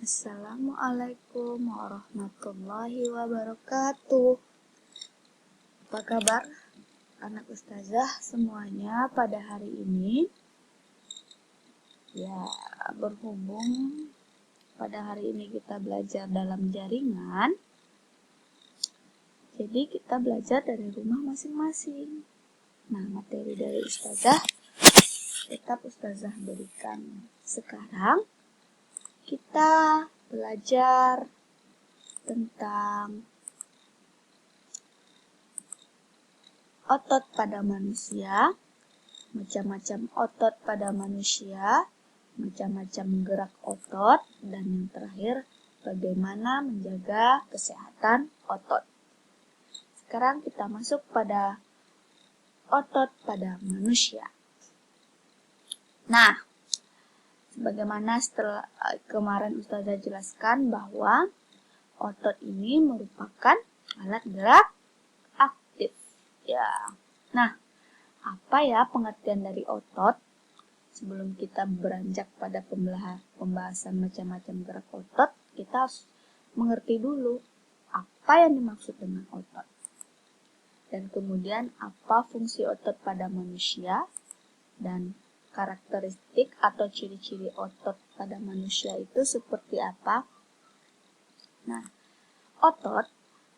Assalamualaikum warahmatullahi wabarakatuh. Apa kabar anak ustazah semuanya pada hari ini? Ya, berhubung pada hari ini kita belajar dalam jaringan, jadi kita belajar dari rumah masing-masing. Nah, materi dari ustazah tetap ustazah berikan. Sekarang kita belajar tentang otot pada manusia, macam-macam otot pada manusia, macam-macam gerak otot, dan yang terakhir, bagaimana menjaga kesehatan otot. Sekarang kita masuk pada otot pada manusia. Nah, sebagaimana setelah kemarin ustazah jelaskan bahwa otot ini merupakan alat gerak aktif. Ya. Nah, apa ya pengertian dari otot? Sebelum kita beranjak pada pembahasan macam-macam gerak otot, kita harus mengerti dulu apa yang dimaksud dengan otot. Dan kemudian apa fungsi otot pada manusia dan karakteristik atau ciri-ciri otot pada manusia itu seperti apa? Nah, otot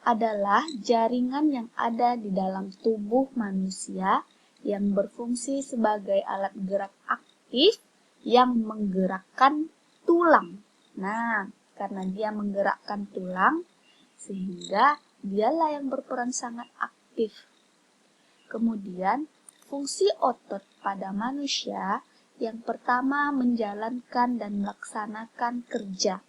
adalah jaringan yang ada di dalam tubuh manusia yang berfungsi sebagai alat gerak aktif yang menggerakkan tulang. Nah, karena dia menggerakkan tulang, sehingga dialah yang berperan sangat aktif. Kemudian, fungsi otot pada manusia yang pertama menjalankan dan melaksanakan kerja.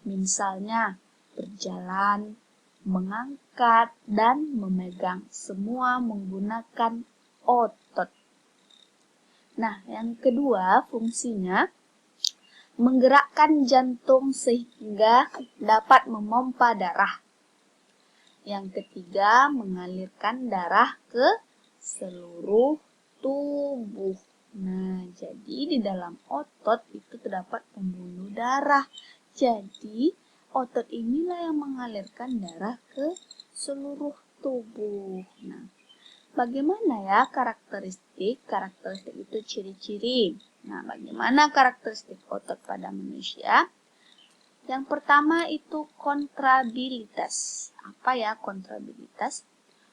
Misalnya, berjalan, mengangkat, dan memegang. Semua menggunakan otot. Nah, yang kedua fungsinya menggerakkan jantung sehingga dapat memompa darah. Yang ketiga, mengalirkan darah ke seluruh tubuh. Nah, jadi di dalam otot itu terdapat pembuluh darah. Jadi, otot inilah yang mengalirkan darah ke seluruh tubuh. Nah, bagaimana ya karakteristik? Karakteristik itu ciri-ciri. Nah, bagaimana karakteristik otot pada manusia? Yang pertama itu kontrabilitas. Apa ya kontrabilitas?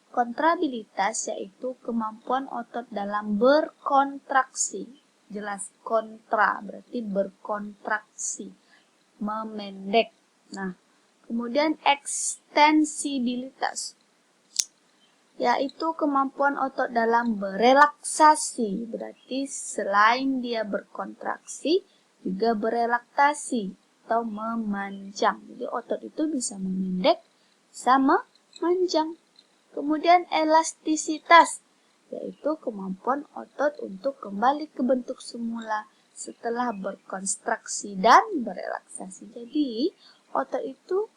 Kontrabilitas yaitu kemampuan otot dalam berkontraksi. Jelas kontra berarti berkontraksi, memendek. Nah, kemudian ekstensibilitas yaitu kemampuan otot dalam berelaksasi. Berarti selain dia berkontraksi, juga berelaksasi atau memanjang. Jadi otot itu bisa memendek, bisa memanjang. Kemudian elastisitas, yaitu kemampuan otot untuk kembali ke bentuk semula setelah berkontraksi dan berelaksasi. Jadi, otot itu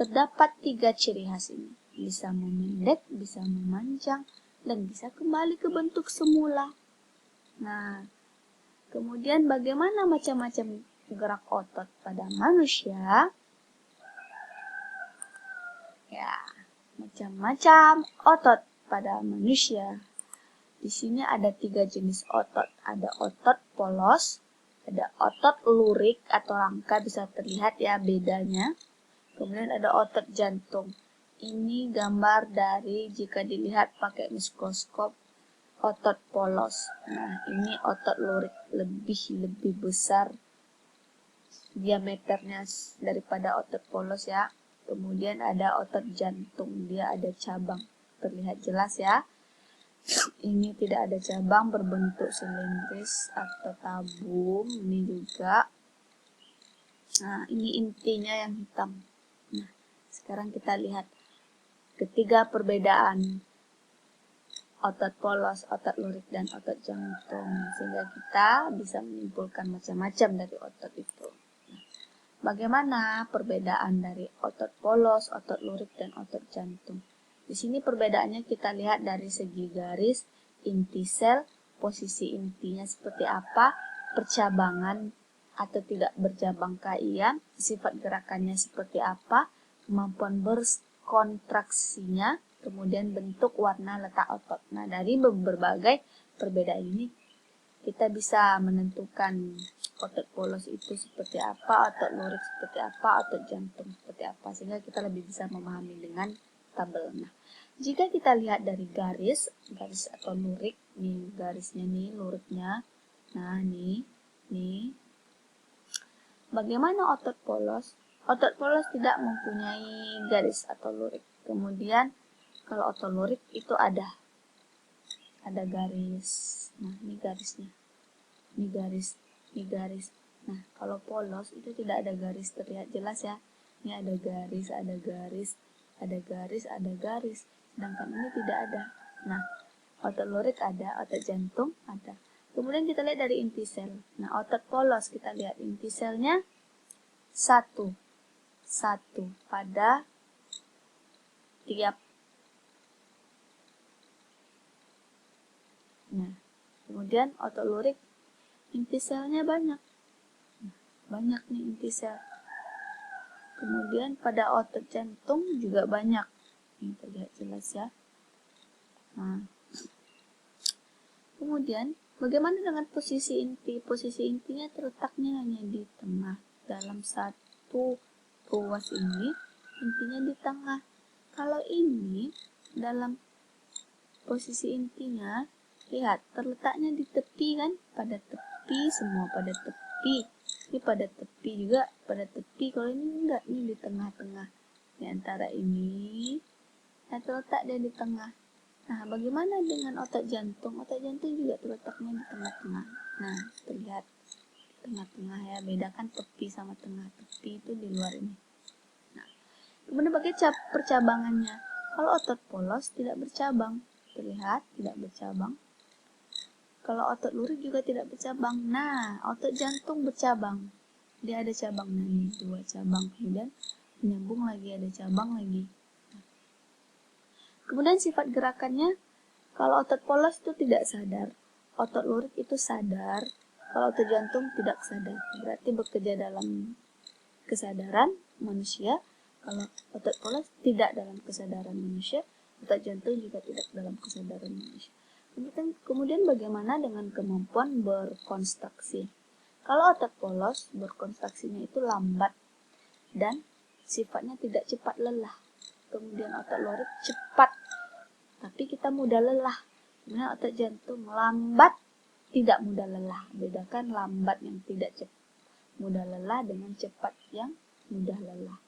terdapat 3 ciri khas ini. Bisa memendek, bisa memanjang, dan bisa kembali ke bentuk semula. Nah, kemudian bagaimana macam-macam gerak otot pada manusia? Ya, macam-macam otot pada manusia. Di sini ada 3 jenis otot. Ada otot polos, ada otot lurik atau rangka, bisa terlihat ya bedanya. Kemudian ada otot jantung. Ini gambar dari jika dilihat pakai mikroskop otot polos. Nah, ini otot lurik lebih besar diameternya daripada otot polos ya. Kemudian ada otot jantung, dia ada cabang. Terlihat jelas ya. Ini tidak ada cabang, berbentuk silindris atau tabung. Ini juga. Nah, ini intinya yang hitam. Nah, sekarang kita lihat ketiga perbedaan otot polos, otot lurik, dan otot jantung. Sehingga kita bisa menyimpulkan macam-macam dari otot itu. Nah, bagaimana perbedaan dari otot polos, otot lurik, dan otot jantung? Di sini perbedaannya kita lihat dari segi garis, inti sel, posisi intinya seperti apa, percabangan atau tidak bercabangkah ia, sifat gerakannya seperti apa, kemampuan berkontraksinya, kemudian bentuk, warna, letak otot. Nah, dari berbagai perbedaan ini kita bisa menentukan otot polos itu seperti apa, otot lurik seperti apa, otot jantung seperti apa, sehingga kita lebih bisa memahami dengan tabel. Nah, jika kita lihat dari garis atau lurik, nih garisnya nih, luriknya. Nah, nih. Bagaimana otot polos? Otot polos tidak mempunyai garis atau lurik. Kemudian kalau otot lurik itu ada garis. Nah, ini garisnya. Ini garis. Nah, kalau polos itu tidak ada garis terlihat jelas ya. Ini ada garis. Sedangkan ini tidak ada. Nah, otot lurik ada, otot jantung ada. Kemudian kita lihat dari inti sel. Nah, otot polos kita lihat inti selnya satu pada tiap. Nah, kemudian otot lurik inti selnya banyak. Banyak nih inti sel. Kemudian pada otot jantung juga banyak. Ini terlihat jelas ya. Nah, kemudian bagaimana dengan posisi inti? Posisi intinya terletaknya hanya di tengah. Dalam satu ruas ini, intinya di tengah. Kalau ini, dalam posisi intinya, lihat, terletaknya di tepi kan? Pada tepi, semua pada tepi. Ini pada tepi juga, pada tepi. Kalau ini enggak, ini di tengah-tengah. Di antara ini, nah terletak dia di tengah. Nah, bagaimana dengan otot jantung? Otot jantung juga terletaknya di tengah-tengah. Nah, terlihat tengah-tengah ya, bedakan tepi sama tengah. Tepi itu di luar ini. Nah, kemudian bagaimana percabangannya? Kalau otot polos tidak bercabang, terlihat tidak bercabang. Kalau otot lurik juga tidak bercabang. Nah, otot jantung bercabang. Dia ada cabangnya nih, 2 cabang. Kemudian menyambung lagi, ada cabang lagi. Kemudian sifat gerakannya, kalau otot polos itu tidak sadar, otot lurik itu sadar, kalau otot jantung tidak sadar. Berarti bekerja dalam kesadaran manusia. Kalau otot polos tidak dalam kesadaran manusia, otot jantung juga tidak dalam kesadaran manusia. Kemudian bagaimana dengan kemampuan berkonstruksi? Kalau otot polos, berkonstruksinya itu lambat dan sifatnya tidak cepat lelah. Kemudian otot lurik cepat, tapi kita mudah lelah. Kemudian otot jantung lambat, tidak mudah lelah. Bedakan lambat yang tidak cepat, mudah lelah dengan cepat yang mudah lelah.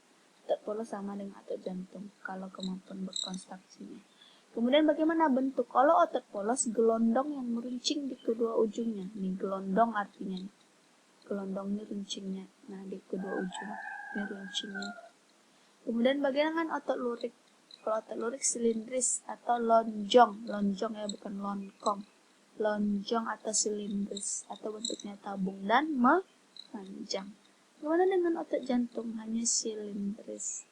Otot polos sama dengan otot jantung kalau kemampuan berkonstruksinya. Kemudian bagaimana bentuk? Kalau otot polos, gelondong yang meruncing di kedua ujungnya. Ini gelondong artinya. Gelondong ini runcingnya. Nah, di kedua ujung ini runcingnya. Kemudian bagaimana otot lurik? Kalau otot lurik silindris atau lonjong. Lonjong ya, bukan lonkong. Lonjong atau silindris atau bentuknya tabung dan memanjang. Bagaimana dengan otot jantung? Hanya silindris.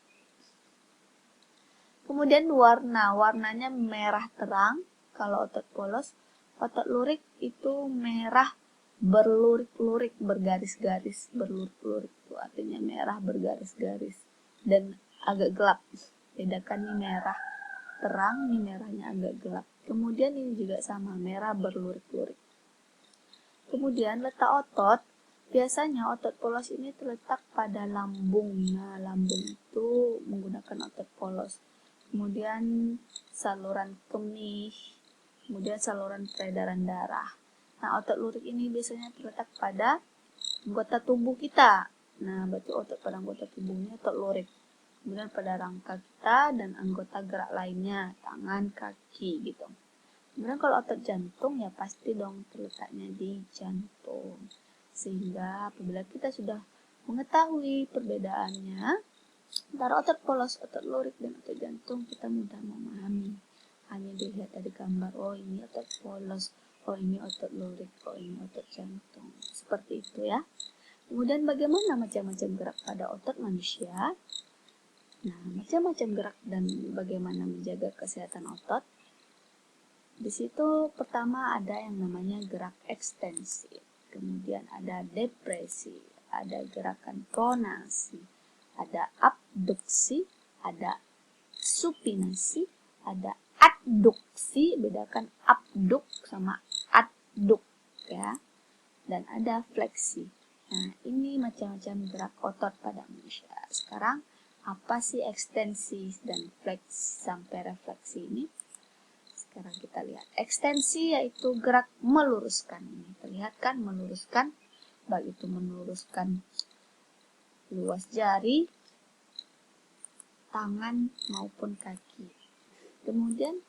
Kemudian warnanya merah terang kalau otot polos. Otot lurik itu merah berlurik-lurik, bergaris-garis, berlurik-lurik itu artinya merah bergaris-garis dan agak gelap. Bedakan ini merah terang, ini merahnya agak gelap. Kemudian ini juga sama, merah berlurik-lurik. Kemudian letak otot, biasanya otot polos ini terletak pada lambung. Nah, lambung itu menggunakan otot polos. Kemudian saluran kemih, kemudian saluran peredaran darah. Nah, otot lurik ini biasanya terletak pada anggota tubuh kita. Nah, berarti otot pada anggota tubuhnya otot lurik. Kemudian pada rangka kita dan anggota gerak lainnya, tangan, kaki gitu. Kemudian kalau otot jantung ya pasti dong terletaknya di jantung. Sehingga apabila kita sudah mengetahui perbedaannya antara otot polos, otot lurik, dan otot jantung, kita mudah memahami. Hanya dilihat dari gambar, oh ini otot polos, oh ini otot lurik, oh ini otot jantung. Seperti itu ya. Kemudian bagaimana macam-macam gerak pada otot manusia? Nah, macam-macam gerak dan bagaimana menjaga kesehatan otot. Di situ pertama ada yang namanya gerak ekstensi. kemudian ada depresi, ada gerakan pronasi, ada abduksi, ada supinasi, ada adduksi, bedakan abduk sama adduk ya, dan ada fleksi. Nah, ini macam-macam gerak otot pada manusia. Sekarang, apa sih ekstensi dan fleksi sampai refleksi ini? Sekarang kita lihat. Ekstensi yaitu gerak meluruskan. Ini terlihat kan meluruskan, baik itu meluruskan luas jari, tangan maupun kaki. Kemudian,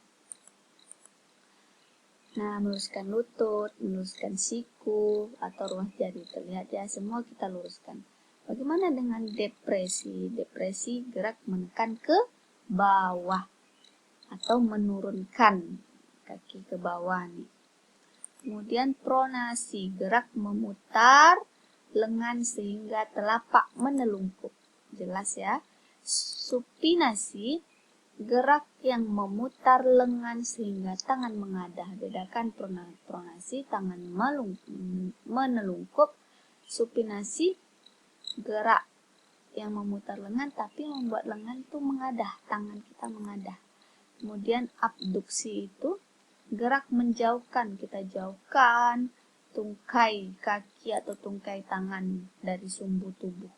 meluruskan lutut, meluruskan siku atau ruas jari, terlihat ya, semua kita luruskan. Bagaimana dengan depresi? Depresi gerak menekan ke bawah atau menurunkan kaki ke bawah nih. Kemudian pronasi, gerak memutar lengan sehingga telapak menelungkup. Jelas ya. Supinasi, gerak yang memutar lengan sehingga tangan mengadah. Bedakan pronasi, tangan menelungkup. Supinasi, gerak yang memutar lengan tapi membuat lengan itu mengadah, tangan kita mengadah. Kemudian abduksi itu gerak menjauhkan, kita jauhkan tungkai kaki atau tungkai tangan dari sumbu tubuh.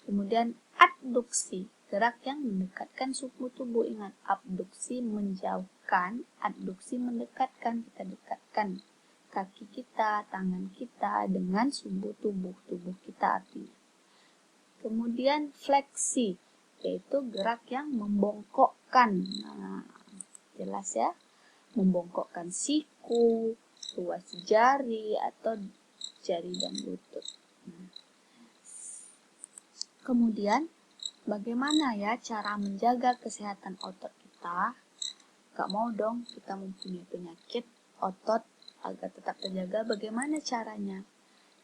Kemudian adduksi, gerak yang mendekatkan sumbu tubuh. Ingat, abduksi menjauhkan, adduksi mendekatkan, kita dekatkan kaki kita, tangan kita dengan sumbu tubuh kita artinya. Kemudian fleksi, yaitu gerak yang membongkokkan. Nah, jelas ya, membongkokkan siku, ruas jari atau jari dan lutut. Kemudian, bagaimana ya cara menjaga kesehatan otot kita? Gak mau dong kita mempunyai penyakit otot agar tetap terjaga. Bagaimana caranya?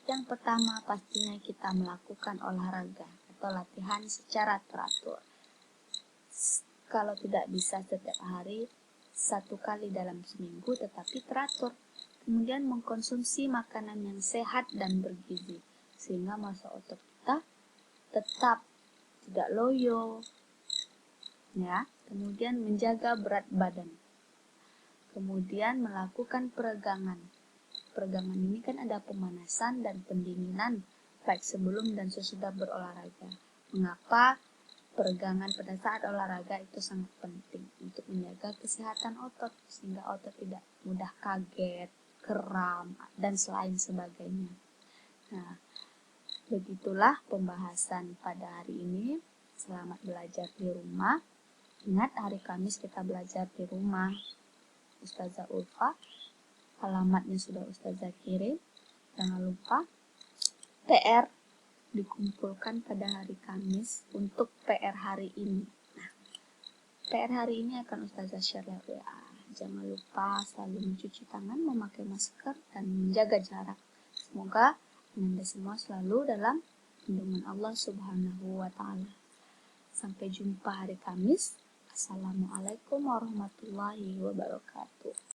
Yang pertama, pastinya kita melakukan olahraga atau latihan secara teratur. Kalau tidak bisa setiap hari, 1 kali dalam seminggu tetapi teratur. Kemudian mengkonsumsi makanan yang sehat dan bergizi, sehingga massa otot kita tetap tidak loyo. Ya. Kemudian menjaga berat badan. Kemudian melakukan peregangan. Peregangan ini kan ada pemanasan dan pendinginan baik sebelum dan sesudah berolahraga. Mengapa peregangan pada saat olahraga itu sangat penting untuk menjaga kesehatan otot sehingga otot tidak mudah kaget, kram, dan selain sebagainya. Nah, begitulah pembahasan pada hari ini. Selamat belajar di rumah. Ingat, hari Kamis kita belajar di rumah. Ustazah Ulfa. Alamatnya sudah Ustazah kirim. Jangan lupa PR dikumpulkan pada hari Kamis untuk PR hari ini. Nah, PR hari ini akan Ustazah share lewat WA. Jangan lupa selalu mencuci tangan, memakai masker, dan menjaga jarak. Semoga Anda semua selalu dalam lindungan Allah Subhanahu wa Ta'ala. Sampai jumpa hari Kamis. Assalamualaikum warahmatullahi wabarakatuh.